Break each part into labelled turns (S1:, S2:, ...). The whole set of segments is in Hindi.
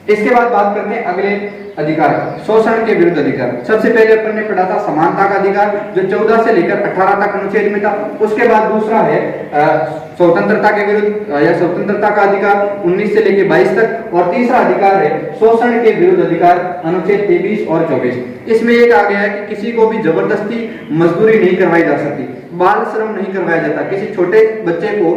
S1: इसके बाद बात करते हैं अगले अधिकार, शोषण के विरुद्ध अधिकार। सबसे पहले अपन ने पढ़ा था समानता का अधिकार, जो 14 से लेकर 18 तक अनुच्छेद में था। उसके बाद दूसरा है स्वतंत्रता के विरुद्ध या स्वतंत्रता का अधिकार 19 से लेकर 22 तक। और तीसरा अधिकार है शोषण के विरुद्ध अधिकार, अनुच्छेद 23 और 24। इसमें एक आ गया है कि किसी को भी जबरदस्ती मजदूरी नहीं करवाई जा सकती, बाल श्रम नहीं करवाया जाता, किसी छोटे बच्चे को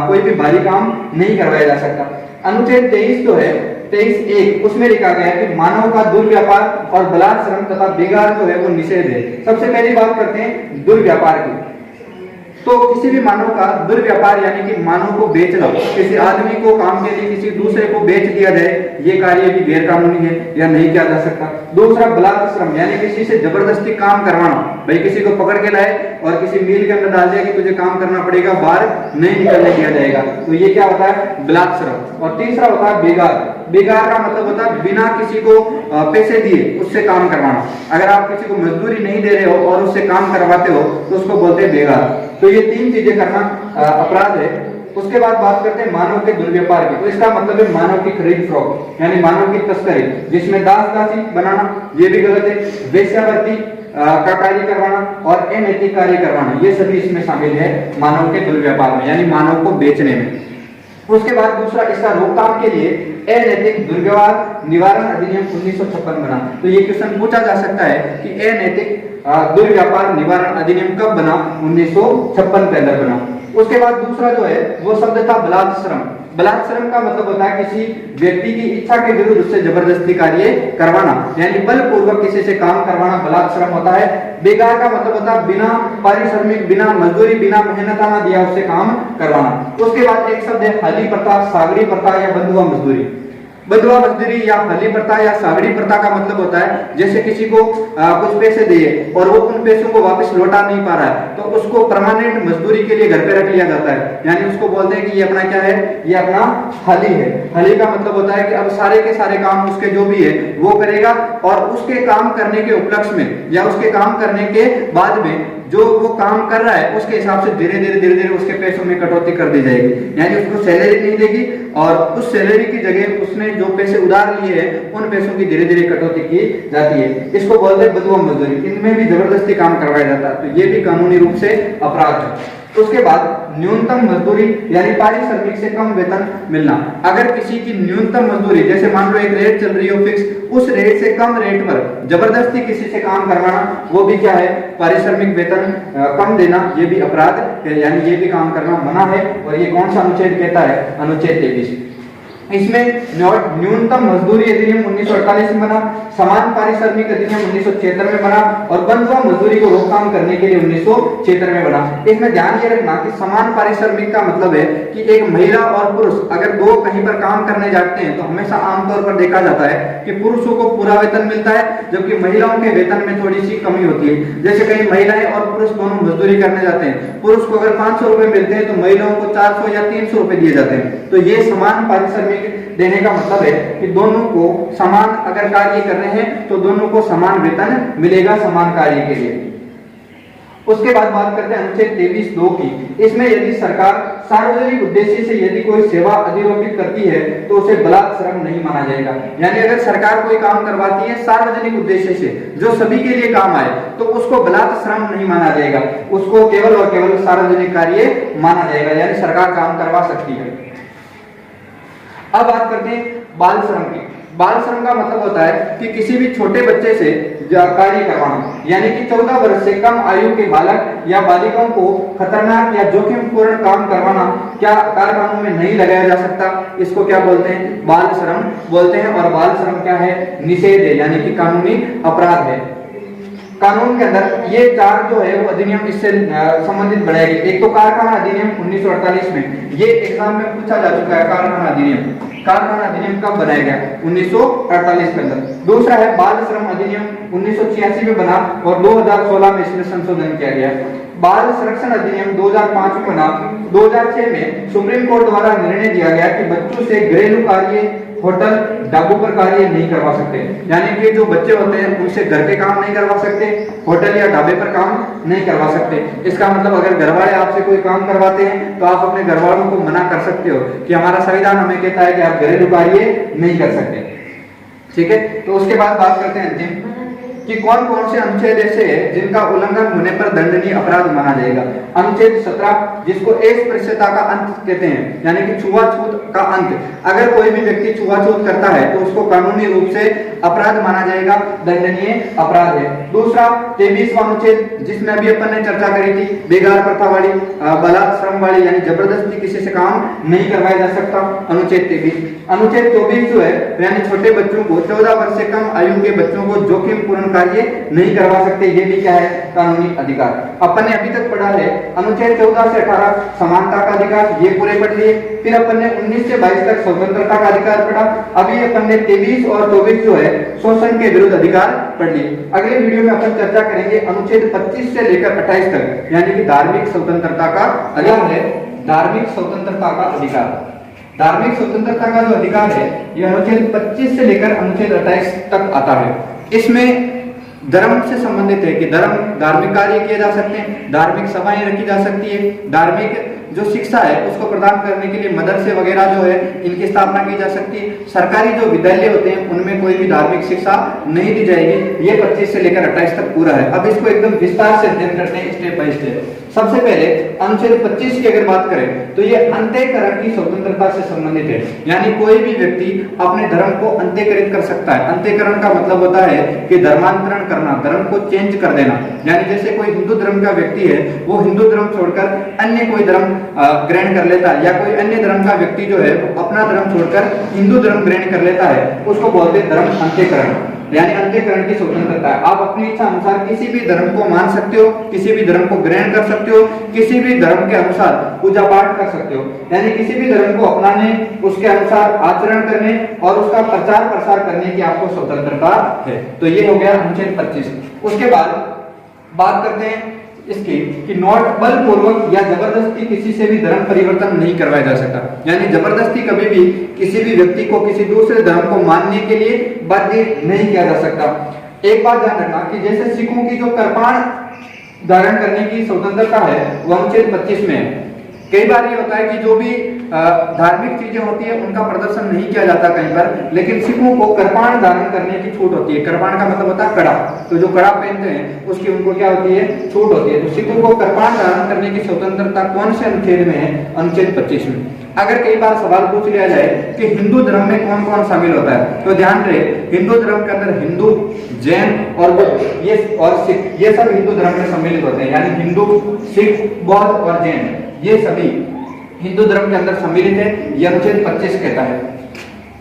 S1: कोई भी भारी काम नहीं करवाया जा सकता। अनुच्छेद 23 जो है 23(1) उसमें लिखा गया है कि मानव का दुर्व्यापार और बलात् श्रम तथा बेगार जो है वो निषेध है। सबसे पहली बात करते हैं दुर्व्यापार की। तो किसी भी मानव का दुर्व्यापार यानी कि मानव को बेचना, किसी आदमी को काम के लिए किसी दूसरे को बेच दिया जाए, ये कार्य भी गैर कानूनी है या नहीं किया जा सकता। दूसरा बलात् श्रम यानी किसी से जबरदस्ती काम करवाना, भाई किसी को पकड़ के लाए और किसी मील के अंदर डाल दिया कि तुझे काम करना पड़ेगा, बाहर नहीं निकलने दिया जाएगा, तो ये क्या होता है, बलात् श्रम। और तीसरा होता है बेगार। बेगार का मतलब होता है बिना किसी को पैसे दिए उससे काम करवाना। अगर आप किसी को मजदूरी नहीं दे रहे हो और उससे काम करवाते हो तो उसको बोलते हैं बेगार। तो ये तीन चीजें करना अपराध है। उसके बाद बात करते हैं मानव के दुर्व्यापार की। तो इसका मतलब है मानव की खरीद फरोख्त यानी मानव की तस्करी, जिसमें दास दासी बनाना ये भी गलत है। वेश्यावृत्ति का कार्य करवाना और अनैतिक कार्य करवाना, ये सभी इसमें शामिल है मानव के दुर्व्यापार में यानी मानव को बेचने में। उसके बाद दूसरा, इसका रोकथाम के लिए अनैतिक दुर्व्यवहार निवारण अधिनियम 1956 बना। तो ये क्वेश्चन पूछा जा सकता है कि अनैतिक दुर्व्यापार निवारण अधिनियम कब बना, 1956 के अंदर बना। उसके बाद दूसरा जो है वो शब्द था बलात् श्रम। बलात् श्रम का मतलब होता है किसी व्यक्ति की इच्छा के विरुद्ध उससे जबरदस्ती कार्य करवाना यानी बलपूर्वक किसी से काम करवाना बलात् श्रम होता है। बेगार का मतलब होता है बिना पारिश्रमिक, बिना मजदूरी, बिना मेहनताना दिया उससे काम करवाना। उसके बाद एक शब्द है हली प्रथा, सागरी प्रथा या बंधुआ मजदूरी। बंधुआ मजदूरी या हली प्रथा या सागरी प्रथा का मतलब होता है जैसे किसी को कुछ पैसे दिए और वो उन पैसों को वापस लौटा नहीं पा रहा है तो उसको परमानेंट मजदूरी के लिए घर पे रख लिया जाता है, यानी उसको बोलते हैं कि ये अपना क्या है, ये अपना हली है। हली का मतलब होता है कि अब सारे के सारे काम उसके जो भी है वो करेगा और उसके काम करने के उपलक्ष्य में या उसके काम करने के बाद में जो वो काम कर रहा है उसके हिसाब से धीरे धीरे उसके पैसों में कटौती कर दी जाएगी, यानी उसको सैलरी नहीं देगी और उस सैलरी की जगह उसने जो पैसे उधार लिए हैं उन पैसों की धीरे धीरे कटौती की जाती है। इसको बोलते हैं बंधुआ मजदूरी। इनमें भी जबरदस्ती काम करवाया जाता है, तो ये भी कानूनी रूप से अपराध है। उसके बाद न्यूनतम मजदूरी यानी पारिश्रमिक से कम वेतन मिलना। अगर किसी की न्यूनतम मजदूरी, जैसे मान लो एक रेट चल रही हो फिक्स, उस रेट से कम रेट पर जबरदस्ती किसी से काम करवाना, वो भी क्या है, पारिश्रमिक वेतन कम देना, ये भी अपराध है, यानी ये भी काम करना मना है। और ये कौन सा अनुच्छेद कहता है, अनुच्छेद 23। इसमें न्यूनतम मजदूरी अधिनियम 1948 में बना, समान पारिश्रमिक अधिनियम 1976 में बना और बंधुआ मजदूरी को रोकथाम करने के लिए 1976 में बना। इसमें ध्यान ये रखना कि समान पारिश्रमिक का मतलब है कि एक महिला और पुरुष अगर दो कहीं पर काम करने जाते हैं तो हमेशा आमतौर पर देखा जाता है कि पुरुषों को पूरा वेतन मिलता है जबकि महिलाओं के वेतन में थोड़ी सी कमी होती है। जैसे कई महिलाएं और पुरुष दोनों मजदूरी करने जाते हैं, पुरुष को अगर 500 रुपए मिलते हैं तो महिलाओं को 400 या 300 रुपए दिए जाते हैं। तो ये समान पारिश्रमिक देने का मतलब है कि दोनों को समान अगर कार्य कर रहे हैं तो दोनों को समान वेतन मिलेगा समान कार्य के लिए। उसके बाद बात करते हैं अनुच्छेद 23(2) की। इसमें यदि सरकार सार्वजनिक उद्देश्य से यदि कोई सेवा अधिरोपित करती है तो उसे बलात् श्रम नहीं माना जाएगा। यानी अगर सरकार कोई काम करवाती है सार्वजनिक उद्देश्य से जो सभी के लिए काम आए तो उसको बलात् श्रम नहीं माना जाएगा, उसको केवल और केवल सार्वजनिक कार्य माना जाएगा, यानी सरकार काम करवा सकती है। अब बात करते हैं बाल श्रम की। बाल श्रम का मतलब होता है कि किसी भी छोटे बच्चे से कार्य करवाना, यानी कि 14 वर्ष से कम आयु के बालक या बालिकाओं को खतरनाक या जोखिमपूर्ण काम करवाना क्या कार्य कानून में नहीं लगाया जा सकता। इसको क्या बोलते हैं, बाल श्रम बोलते हैं। और बाल श्रम क्या है, निषेध है, यानी कि कानूनी अपराध है। कानून के अंदर ये चार जो है वो अधिनियम इससे संबंधित बनाए गए। एक तो कारखाना अधिनियम 1948 में, ये एग्जाम में पूछा जा चुका है। कारखाना अधिनियम कब बनाया गया, 1948 के अंदर। दूसरा है बाल श्रम अधिनियम 1986 में बना और 2016 में इसमें संशोधन किया गया। बाल संरक्षण अधिनियम 2005 में बना, 2006 में सुप्रीम कोर्ट द्वारा निर्णय दिया गया कि बच्चों से घरेलू कार्य होटल, ढाबों पर कार्य नहीं करवा सकते। यानी कि जो बच्चे होते हैं उनसे घर के काम नहीं करवा सकते, होटल या ढाबे पर काम नहीं करवा सकते। इसका मतलब अगर घर वाले आपसे कोई काम करवाते हैं तो आप अपने घर वालों को मना कर सकते हो कि हमारा संविधान हमें कहता है कि आप घरेलू कार्य नहीं कर सकते। ठीक है, तो उसके बाद बात करते हैं अंतिम कि कौन कौन से अनुच्छेद ऐसे हैं जिनका उल्लंघन होने पर दंडनीय अपराध माना जाएगा। अनुच्छेद 17 जिसको अस्पृश्यता का अंत कहते हैं, यानी कि छुआछूत का अंत। अगर कोई भी व्यक्ति छुआछूत करता है तो उसको कानूनी रूप से अपराध माना जाएगा, दंडनीय अपराध है। दूसरा 23वां अनुच्छेद जिसमें अभी अपन ने चर्चा करी थी, बेगार प्रथा वाली, बलात् श्रम वाली, यानी जबरदस्ती किसी से काम नहीं करवाया जा सकता, अनुच्छेद 23। अनुच्छेद 24 जो है यानी छोटे बच्चों को 14 वर्ष से कम आयु के बच्चों को जोखिम पूर्ण कार्य नहीं करवा सकते, ये भी क्या है कानूनी अधिकार। अपन ने अभी तक पढ़ा है अनुच्छेद 14 से 18 समानता का अधिकार, ये पूरे पढ़ लिए। फिर अपन ने 19 से 22 तक स्वतंत्रता का अधिकार पढ़ा। अभी अपन ने 23 और 24 जो है शोषण के विरुद्ध अधिकार पढ़ लिए। अगले वीडियो में अपन चर्चा करेंगे अनुच्छेद 25 से लेकर 28 तक, यानी कि धार्मिक स्वतंत्रता का अधिकार है। धार्मिक स्वतंत्रता का अधिकार, धार्मिक स्वतंत्रता का जो अधिकार है यह अनुच्छेद 25 से लेकर अनुच्छेद 28 तक आता है। इसमें धर्म से संबंधित है कि धार्मिक कार्य किए जा सकते हैं, धार्मिक सभाएं रखी जा सकती है, धार्मिक जो शिक्षा है उसको प्रदान करने के लिए मदरसे वगैरह जो है इनकी स्थापना की जा सकती है। सरकारी जो विद्यालय होते हैं उनमें कोई भी धार्मिक शिक्षा नहीं दी जाएगी। ये 25 से लेकर 28 तक पूरा है। अब इसको एकदम विस्तार से अध्ययन करते हैं स्टेप बाय स्टेप। सबसे पहले अनुच्छेद 25 की अगर बात करें तो ये अंत्यकरण की स्वतंत्रता से संबंधित है, यानी कोई भी व्यक्ति अपने धर्म को अंत्यकरित कर सकता है। अंत्यकरण का मतलब होता है कि धर्मांतरण करना, धर्म को चेंज कर देना। यानी जैसे कोई हिंदू धर्म का व्यक्ति है वो हिंदू धर्म छोड़कर अन्य कोई धर्म ग्रहण कर लेता है, या कोई अन्य धर्म का व्यक्ति जो है वो अपना धर्म छोड़कर हिंदू धर्म ग्रहण कर लेता है, उसको बोलते हैं धर्म अंत्यकरण, यानी अंत्यकरण की स्वतंत्रता है। आप अपनी इच्छा अनुसार किसी भी धर्म को मान सकते हो, किसी भी धर्म को ग्रहण कर सकते हो, किसी भी धर्म के अनुसार पूजा पाठ कर सकते हो, यानी किसी भी धर्म को अपनाने, उसके अनुसार आचरण करने और उसका प्रचार प्रसार करने की आपको स्वतंत्रता है। तो ये हो गया अनुच्छेद 25। उसके बाद बात करते हैं इसकी कि नॉट बलपूर्वक या जबरदस्ती किसी से भी धर्म परिवर्तन नहीं करवाया जा सकता, यानी जबरदस्ती कभी भी किसी भी व्यक्ति को किसी दूसरे धर्म को मानने के लिए बाध्य नहीं किया जा सकता। एक बात ध्यान रखना कि जैसे सिखों की जो कृपाण धारण करने की स्वतंत्रता है वो अनुच्छेद 25 में है। कई बार ये होता है कि जो भी धार्मिक चीजें होती है उनका प्रदर्शन नहीं किया जाता कहीं पर, लेकिन सिखों को कृपाण धारण करने की छूट होती है। कृपाण का मतलब होता है कड़ा, तो जो कड़ा पहनते हैं उसकी उनको क्या होती है, छूट होती है। तो सिखों को कृपाण धारण करने की स्वतंत्रता कौन से अनुच्छेद में है, अनुच्छेद 25 में। अगर कई बार सवाल पूछ लिया जाए कि हिंदू धर्म में कौन कौन शामिल होता है, तो ध्यान रहे हिंदू धर्म के अंदर हिंदू, जैन और बौद्ध ये और सिख, ये सब हिंदू धर्म में सम्मिलित होते हैं, यानी हिंदू, सिख, बौद्ध और जैन ये सभी हिंदू धर्म के अंदर सम्मिलित है, यह अनुच्छेद 25 कहता है।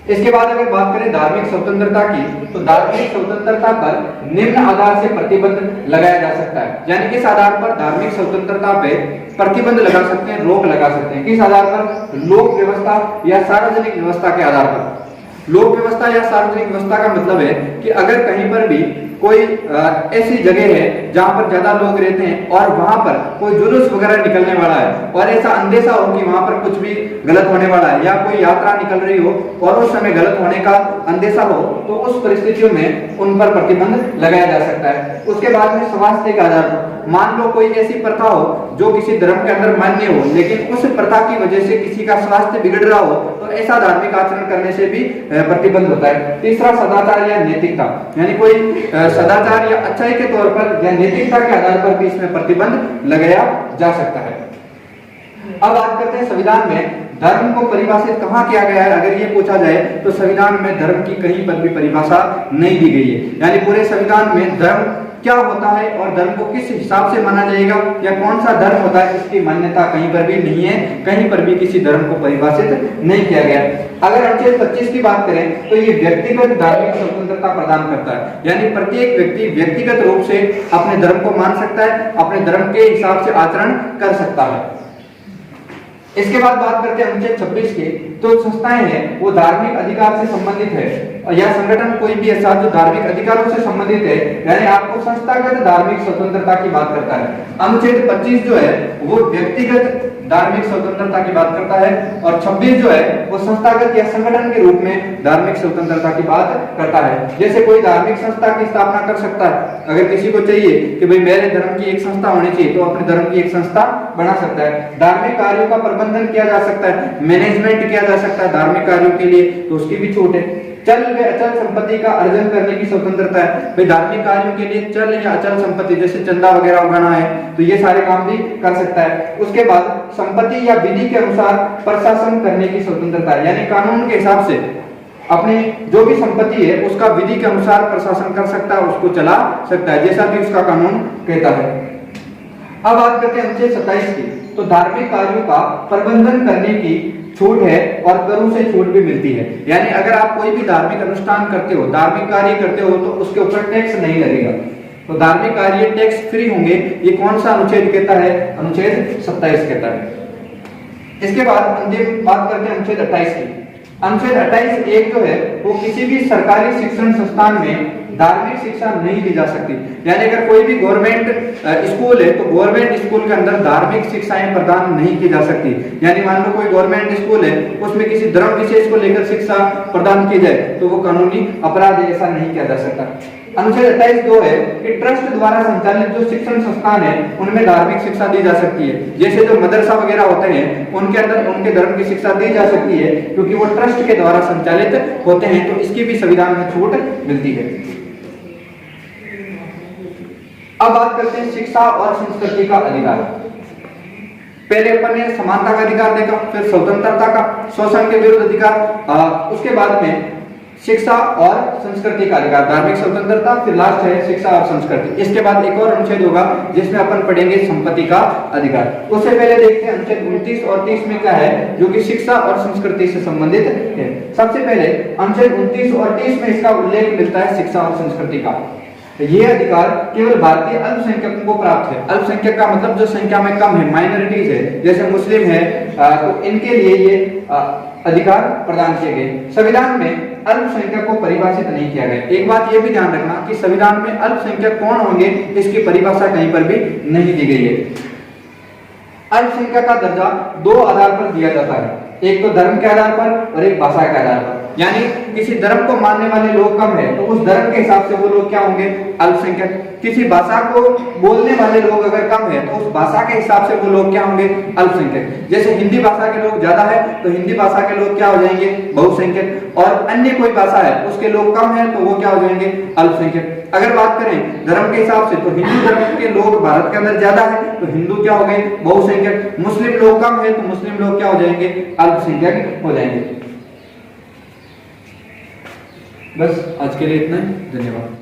S1: इसके बाद अगर बात करें धार्मिक स्वतंत्रता की, तो धार्मिक स्वतंत्रता पर निम्न आधार से प्रतिबंध लगाया जा सकता है, यानी किस आधार पर धार्मिक स्वतंत्रता पे प्रतिबंध लगा सकते हैं, रोक लगा सकते हैं। किस आधार पर, लोक व्यवस्था या सार्वजनिक व्यवस्था के आधार पर। लोक व्यवस्था या सार्वजनिक व्यवस्था का मतलब है कि अगर कहीं पर भी कोई ऐसी जगह है जहां पर ज्यादा लोग रहते हैं और वहां पर कोई जुलूस वगैरह निकलने वाला है और ऐसा अंदेशा हो कि वहां पर कुछ भी गलत होने वाला है, या कोई यात्रा निकल रही हो और उस समय गलत होने का अंदेशा हो, तो उस परिस्थितियों में उन पर प्रतिबंध लगाया जा सकता है। उसके बाद में स्वास्थ्य के आधार पर, मान लो कोई ऐसी प्रथा हो जो किसी धर्म के अंदर मान्य हो, लेकिन उस प्रथा की वजह से किसी का स्वास्थ्य बिगड़ रहा हो, तो ऐसा धार्मिक आचरण करने से भी प्रतिबंध होता है। तीसरा सदाचार या नैतिकता, यानी कोई सदाचार या अच्छाई के तौर पर या नैतिकता के आधार पर भी इसमें प्रतिबंध लगाया जा सकता है। अब बात करते हैं संविधान में धर्म को परिभाषित कहाँ किया गया है। अगर ये पूछा जाए तो संविधान में धर्म की कहीं पर भी परिभाषा नहीं दी गई है, यानी पूरे संविधान में धर्म क्या होता है और धर्म को किस हिसाब से माना जाएगा या कौन सा धर्म होता है इसकी मान्यता कहीं पर भी नहीं है, कहीं पर भी किसी धर्म को परिभाषित नहीं किया गया। अगर अनुच्छेद 25 की बात करें तो ये व्यक्तिगत धार्मिक स्वतंत्रता प्रदान करता है, यानी प्रत्येक व्यक्ति व्यक्तिगत रूप से अपने धर्म को मान सकता है, अपने धर्म के हिसाब से आचरण कर सकता है। इसके बाद बात करते हैं अनुच्छेद 26 की, तो संस्थाएं हैं वो धार्मिक अधिकार से संबंधित है, और यह संगठन कोई भी ऐसा जो धार्मिक अधिकारों से संबंधित है, यानी आपको संस्थागत धार्मिक स्वतंत्रता की बात करता है। अनुच्छेद 25 जो है वो व्यक्तिगत धार्मिक स्वतंत्रता की बात करता है, और 26 जो है वो संस्थागत या संगठन के रूप में धार्मिक स्वतंत्रता की बात करता है। जैसे कोई धार्मिक संस्था की स्थापना कर सकता है, अगर किसी को चाहिए कि भाई मेरे धर्म की एक संस्था होनी चाहिए तो अपने धर्म की एक संस्था बना सकता है। धार्मिक कार्यों का प्रबंधन किया जा सकता है, मैनेजमेंट किया जा सकता है धार्मिक कार्यों के लिए, तो उसकी भी छूट है। चल व अचल संपत्ति का अर्जन करने की स्वतंत्रता है, भाई धार्मिक कार्यों के लिए चल या अचल संपत्ति जैसे चंदा वगैरह उगाना है तो ये सारे काम भी कर सकता है। उसके बाद संपत्ति या विधि के अनुसार प्रशासन करने की स्वतंत्रता है, यानी कानून के हिसाब से अपने जो भी संपत्ति है उसका विधि के अनुसार प्रशासन कर सकता है, उसको चला सकता है जैसा भी उसका कानून कहता है। अब बात करते हैं अनुच्छेद 27 की, तो धार्मिक कार्यों का प्रबंधन करने की छूट है और करों से छूट भी मिलती है, यानी अगर आप कोई भी धार्मिक अनुष्ठान करते हो, धार्मिक कार्य करते हो तो उसके ऊपर टैक्स नहीं लगेगा, तो धार्मिक कार्य टैक्स फ्री होंगे। ये कौन सा अनुच्छेद कहता है? अनुच्छेद 27 कहता है। इसके बाद अंतिम बात करते हैं अनुच्छेद 28 की। अनुच्छेद 28 एक जो है वो किसी भी सरकारी शिक्षण संस्थान में धार्मिक शिक्षा नहीं दी जा सकती, यानी अगर कोई भी गवर्नमेंट स्कूल है तो गवर्नमेंट स्कूल के अंदर धार्मिक शिक्षाएं प्रदान नहीं की जा सकती। यानी मान लो कोई गवर्नमेंट स्कूल है उसमें किसी धर्म विशेष को लेकर शिक्षा प्रदान की जाए तो वो कानूनी अपराध है, ऐसा नहीं किया जा सकता। अनुच्छेद 28 दो है कि ट्रस्ट द्वारा संचालित जो शिक्षण संस्थान है उनमें धार्मिक शिक्षा दी जा सकती है, जैसे जो मदरसा वगैरह होते हैं उनके अंदर उनके धर्म की शिक्षा दी जा सकती है क्योंकि वो ट्रस्ट के द्वारा संचालित होते हैं, तो इसकी भी संविधान में छूट मिलती है। अब बात करते हैं शिक्षा और संस्कृति का अधिकार। पहले अपन ने समानता का अधिकार देखा, फिर स्वतंत्रता का, शोषण के विरुद्ध अधिकार, उसके बाद में शिक्षा और संस्कृति का अधिकार, धार्मिक स्वतंत्रता, फिर लास्ट है शिक्षा और संस्कृति। इसके बाद एक और अनुच्छेद होगा जिसमें अपन पढ़ेंगे संपत्ति का अधिकार। उससे पहले देखते हैं अनुच्छेद 29 और 30 में क्या है जो कि शिक्षा और संस्कृति से संबंधित है। सबसे पहले अनुच्छेद 29 और 30 में इसका उल्लेख मिलता है शिक्षा और संस्कृति का। ये अधिकार केवल भारतीय अल्पसंख्यकों को प्राप्त है। अल्पसंख्यक का मतलब जो संख्या में कम है, माइनॉरिटीज है, जैसे मुस्लिम है, तो इनके लिए ये अधिकार प्रदान किए गए। संविधान में अल्पसंख्यक को परिभाषित नहीं किया गया। एक बात ये भी ध्यान रखना कि संविधान में अल्पसंख्यक कौन होंगे इसकी परिभाषा कहीं पर भी नहीं दी गई है। अल्पसंख्यक का दर्जा दो आधार पर दिया जाता है, एक तो धर्म के आधार पर और एक भाषा के आधार पर। यानी किसी धर्म को मानने वाले लोग कम है तो उस धर्म के हिसाब से वो लोग क्या होंगे? अल्पसंख्यक। किसी भाषा को बोलने वाले लोग अगर कम है तो उस भाषा के हिसाब से वो लोग क्या होंगे? अल्पसंख्यक। जैसे हिंदी भाषा के लोग ज्यादा है तो हिंदी भाषा के लोग क्या हो जाएंगे? बहुसंख्यक। और अन्य कोई भाषा है उसके लोग कम है तो वो क्या हो जाएंगे? अल्पसंख्यक। अगर बात करें धर्म के हिसाब से तो हिंदू धर्म के लोग भारत के अंदर ज्यादा है तो हिंदू क्या हो गए? बहुसंख्यक। मुस्लिम लोग कम है तो मुस्लिम लोग क्या हो जाएंगे? अल्पसंख्यक हो जाएंगे। बस आज के लिए इतना ही, धन्यवाद।